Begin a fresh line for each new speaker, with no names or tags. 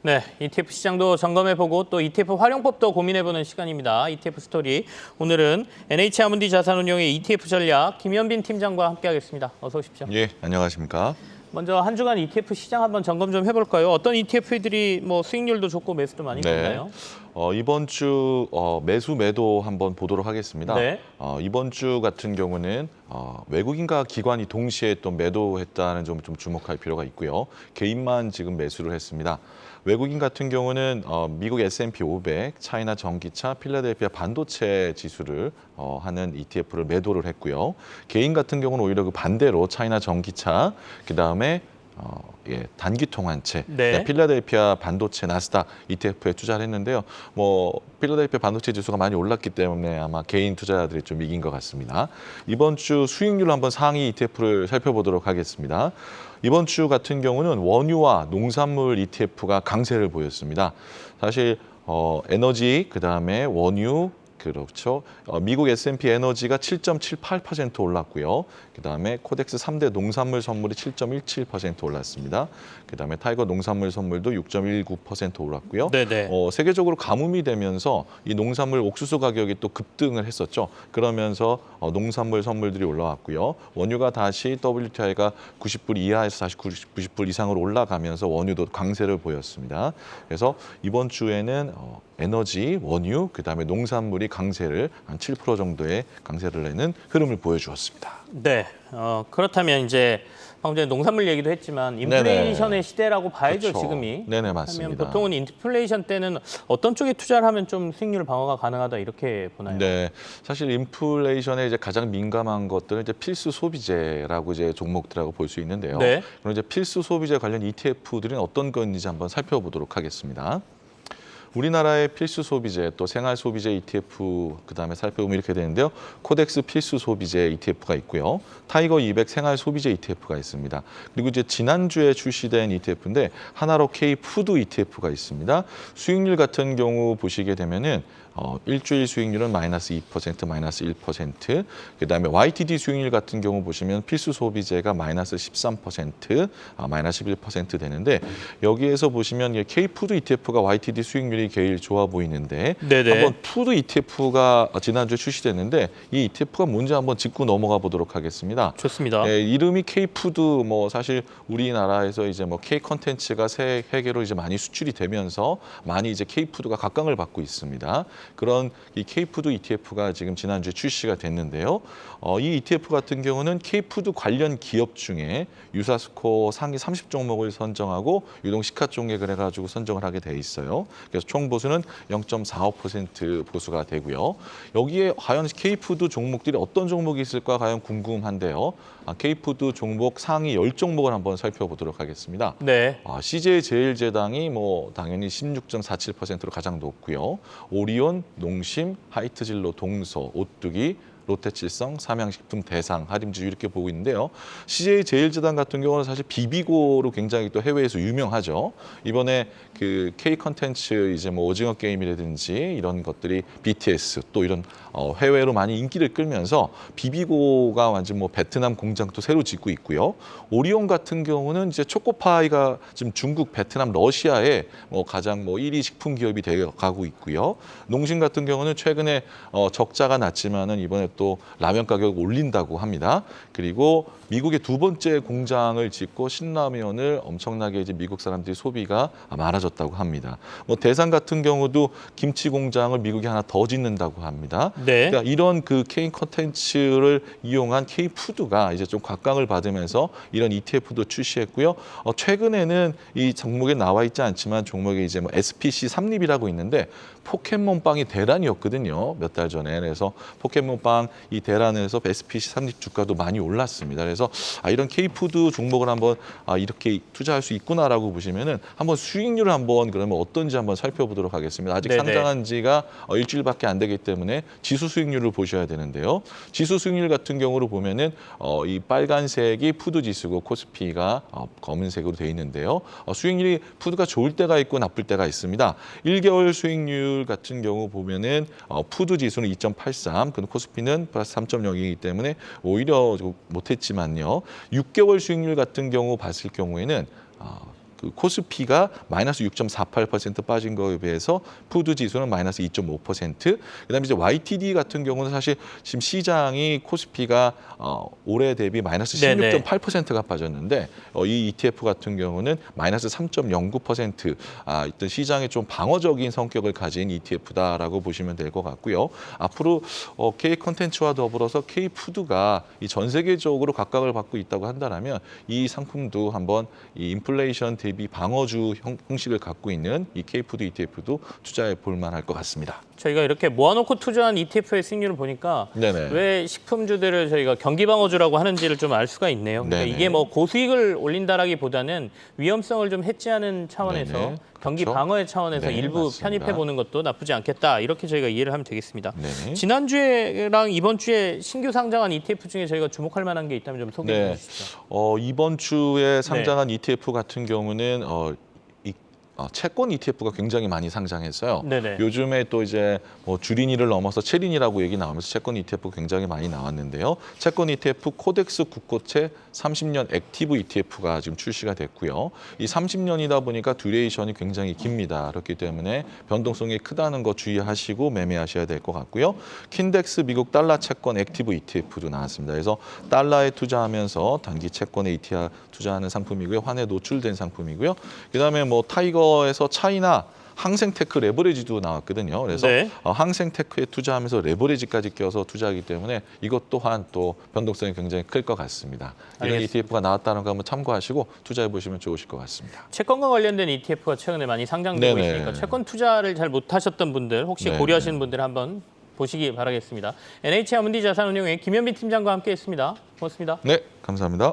네, ETF 시장도 점검해보고 또 ETF 활용법도 고민해보는 시간입니다. ETF 스토리. 오늘은 NH아문디 자산운용의 ETF 전략 김현빈 팀장과 함께하겠습니다. 어서 오십시오.
예, 안녕하십니까.
먼저 한 주간 ETF 시장 한번 점검 좀 해볼까요? 어떤 ETF들이 뭐 수익률도 좋고 매수도 많이 됐나요?
이번 주 매수 매도 한번 보도록 하겠습니다.
네.
이번 주 같은 경우는 외국인과 기관이 동시에 또 매도했다는 점 좀 주목할 필요가 있고요. 개인만 지금 매수를 했습니다. 외국인 같은 경우는 미국 S&P 500, 차이나 전기차, 필라델피아 반도체 지수를 하는 ETF를 매도를 했고요. 개인 같은 경우는 오히려 그 반대로 차이나 전기차, 그다음에 단기 통환체,
네.
필라델피아 반도체 나스닥 ETF에 투자를 했는데요. 필라델피아 반도체 지수가 많이 올랐기 때문에 아마 개인 투자자들이 좀 이긴 것 같습니다. 이번 주 수익률 한번 상위 ETF를 살펴보도록 하겠습니다. 이번 주 같은 경우는 원유와 농산물 ETF가 강세를 보였습니다. 사실 에너지, 그다음에 원유, 그렇죠. 미국 S&P 에너지가 7.78% 올랐고요. 그다음에 코덱스 3대 농산물 선물이 7.17% 올랐습니다. 그다음에 타이거 농산물 선물도 6.19% 올랐고요.
네네.
세계적으로 가뭄이 되면서 이 농산물 옥수수 가격이 또 급등을 했었죠. 그러면서 농산물 선물들이 올라왔고요. 원유가 다시 WTI가 90불 이하에서 다시 90불 이상으로 올라가면서 원유도 강세를 보였습니다. 그래서 이번 주에는 에너지, 원유, 그다음에 농산물이 강세를 한 7% 정도의 강세를 내는 흐름을 보여주었습니다.
네. 그렇다면 이제 방금 전에 농산물 얘기도 했지만 인플레이션의 시대라고 봐야죠,
그렇죠.
지금이.
네네, 맞습니다.
하면 보통은 인플레이션 때는 어떤 쪽에 투자를 하면 좀 수익률 방어가 가능하다 이렇게 보나요?
네, 사실 인플레이션에 이제 가장 민감한 것들은 이제 필수 소비재라고 이제 종목들이라고 볼 수 있는데요.
네.
그럼 이제 필수 소비재 관련 ETF들은 어떤 건지 한번 살펴보도록 하겠습니다. 우리나라의 필수 소비재, 또 생활 소비재 ETF 그다음에 살펴보면 이렇게 되는데요. 코덱스 필수 소비재 ETF가 있고요. 타이거 200 생활 소비재 ETF가 있습니다. 그리고 이제 지난주에 출시된 ETF인데 하나로 K 푸드 ETF가 있습니다. 수익률 같은 경우 보시게 되면은 일주일 수익률은 마이너스 2%, 마이너스 1%. 그다음에 YTD 수익률 같은 경우 보시면 필수 소비재가 마이너스 13%, 마이너스 11% 되는데 여기에서 보시면 K푸드 ETF가 YTD 수익률이 제일 좋아 보이는데
네네.
한번 푸드 ETF가 지난주에 출시됐는데 이 ETF가 뭔지 한번 짚고 넘어가 보도록 하겠습니다.
좋습니다.
이름이 K푸드 사실 우리나라에서 이제 K 컨텐츠가 세계로 이제 많이 수출이 되면서 많이 이제 K푸드가 각광을 받고 있습니다. 그런 이 K푸드 ETF가 지금 지난주에 출시가 됐는데요. 이 ETF 같은 경우는 K푸드 관련 기업 중에 유사스코어 상위 30종목을 선정하고 유동 시가총액을 해가지고 선정을 하게 돼 있어요. 그래서 총 보수는 0.45% 보수가 되고요. 여기에 과연 K푸드 종목들이 어떤 종목이 있을까 과연 궁금한데요. K푸드 종목 상위 10종목을 한번 살펴보도록 하겠습니다.
네.
CJ제일제당이 당연히 16.47%로 가장 높고요. 오리온, 농심, 하이트진로, 동서, 오뚜기, 롯데칠성, 삼양식품, 대상, 하림지주 이렇게 보고 있는데요. CJ제일제당 같은 경우는 사실 비비고로 굉장히 또 해외에서 유명하죠. 이번에 그 K 컨텐츠 이제 오징어 게임이라든지 이런 것들이 BTS 또 이런 해외로 많이 인기를 끌면서 비비고가 완전 베트남 공장도 새로 짓고 있고요. 오리온 같은 경우는 이제 초코파이가 지금 중국, 베트남, 러시아에 가장 1위 식품 기업이 되어 가고 있고요. 농심 같은 경우는 최근에 적자가 났지만은 이번에 또 라면 가격을 올린다고 합니다. 그리고 미국의 두 번째 공장을 짓고 신라면을 엄청나게 이제 미국 사람들이 소비가 많아졌다고 합니다. 대상 같은 경우도 김치 공장을 미국이 하나 더 짓는다고 합니다.
네.
그러니까 이런 그 K 컨텐츠를 이용한 K 푸드가 이제 좀 각광을 받으면서 이런 ETF도 출시했고요. 최근에는 이 종목에 나와 있지 않지만 종목에 이제 SPC 삼립이라고 있는데 포켓몬빵이 대란이었거든요. 몇 달 전에. 그래서 포켓몬빵 이 대란에서 SPC 삼립 주가도 많이 올랐습니다. 그래서 이런 K푸드 종목을 한번 이렇게 투자할 수 있구나라고 보시면은 한번 수익률을 한번 그러면 어떤지 한번 살펴보도록 하겠습니다. 아직
네네.
상장한 지가 일주일밖에 안 되기 때문에 지수 수익률을 보셔야 되는데요. 지수 수익률 같은 경우로 보면은 이 빨간색이 푸드 지수고 코스피가 검은색으로 되어 있는데요. 수익률이 푸드가 좋을 때가 있고 나쁠 때가 있습니다. 1개월 수익률 같은 경우 보면은 푸드 지수는 2.83, 근데 코스피는 플러스 3.0이기 때문에 오히려 못했지만요. 6개월 수익률 같은 경우 봤을 경우에는 그 코스피가 마이너스 6.48% 빠진 거에 비해서 푸드 지수는 마이너스 2.5%. 그다음에 이제 YTD 같은 경우는 사실 지금 시장이 코스피가 올해 대비 마이너스
네네.
16.8%가 빠졌는데 이 ETF 같은 경우는 마이너스 3.09%. 일단 시장에 좀 방어적인 성격을 가진 ETF다라고 보시면 될 것 같고요. 앞으로 K 컨텐츠와 더불어서 K 푸드가 이 전 세계적으로 각광을 받고 있다고 한다면 이 상품도 한번 이 인플레이션 대비 방어주 형식을 갖고 있는 이 K 푸드 ETF도 투자해 볼 만할 것 같습니다.
저희가 이렇게 모아놓고 투자한 ETF의 수익률을 보니까
네네.
왜 식품주들을 저희가 경기방어주라고 하는지를 좀 알 수가 있네요. 그러니까
네네.
이게 뭐 고수익을 올린다라기보다는 위험성을 좀 해지하는 차원에서
네네.
경기
그렇죠.
방어의 차원에서
네,
일부
맞습니다.
편입해 보는 것도 나쁘지 않겠다. 이렇게 저희가 이해를 하면 되겠습니다.
네네.
지난주에랑 이번 주에 신규 상장한 ETF 중에 저희가 주목할 만한 게 있다면 좀 소개해
네.
주시죠.
이번 주에 상장한 ETF 같은 경우는 채권 ETF가 굉장히 많이 상장했어요.
네네.
요즘에 또 이제 뭐 주린이를 넘어서 체린이라고 얘기 나오면서 채권 ETF가 굉장히 많이 나왔는데요. 채권 ETF 코덱스 국고채 30년 액티브 ETF가 지금 출시가 됐고요. 이 30년이다 보니까 듀레이션이 굉장히 깁니다. 그렇기 때문에 변동성이 크다는 거 주의하시고 매매하셔야 될 것 같고요. 킨덱스 미국 달러 채권 액티브 ETF도 나왔습니다. 그래서 달러에 투자하면서 단기 채권에 ETF 투자하는 상품이고요. 환에 노출된 상품이고요. 그다음에 뭐 타이거에서 차이나 항생테크 레버리지도 나왔거든요. 그래서
네.
항생테크에 투자하면서 레버리지까지 껴서 투자하기 때문에 이것 또한 또 변동성이 굉장히 클 것 같습니다. 이런
알겠습니다.
ETF가 나왔다는 거 한번 참고하시고 투자해 보시면 좋으실 것 같습니다.
채권과 관련된 ETF가 최근에 많이 상장되고
네네.
있으니까 채권 투자를 잘 못하셨던 분들 혹시
네네.
고려하시는 분들 한번 보시기 바라겠습니다. NH 아문디 자산운용의 김현빈 팀장과 함께했습니다. 고맙습니다.
네, 감사합니다.